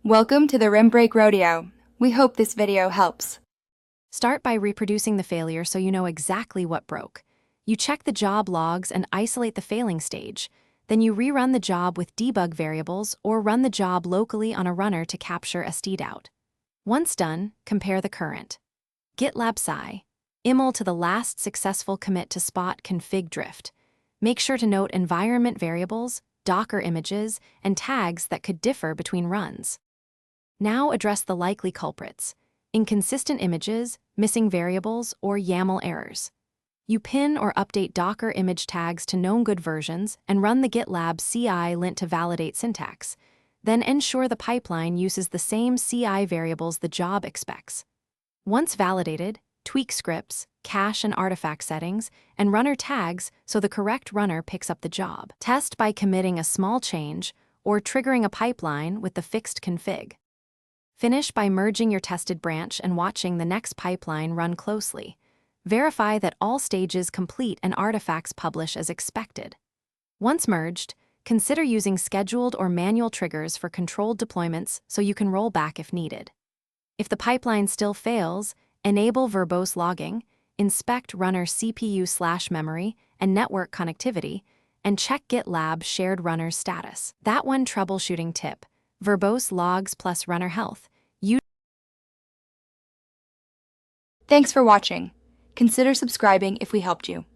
Welcome to the Rim Break Rodeo. We hope this video helps. Start by reproducing the failure so you know exactly what broke. You check the job logs and isolate the failing stage. Then you rerun the job with debug variables or run the job locally on a runner to capture a steed out. Once done, compare the current. Gitlab sci. Iml to the last successful commit to spot config drift. Make sure to note environment variables, Docker images, and tags that could differ between runs. Now address the likely culprits: inconsistent images, missing variables, or YAML errors. You pin or update Docker image tags to known good versions and run the Gitlab CI lint to validate syntax. Then ensure the pipeline uses the same CI variables the job expects. Once validated, tweak scripts, cache and artifact settings, and runner tags so the correct runner picks up the job. Test by committing a small change or triggering a pipeline with the fixed config. Finish by merging your tested branch and watching the next pipeline run closely. Verify that all stages complete and artifacts publish as expected. Once merged, consider using scheduled or manual triggers for controlled deployments so you can roll back if needed. If the pipeline still fails, enable verbose logging, inspect runner CPU/memory and network connectivity, and check Gitlab shared runner status. That one troubleshooting tip: verbose logs plus runner health. Thanks for watching. Consider subscribing if we helped you.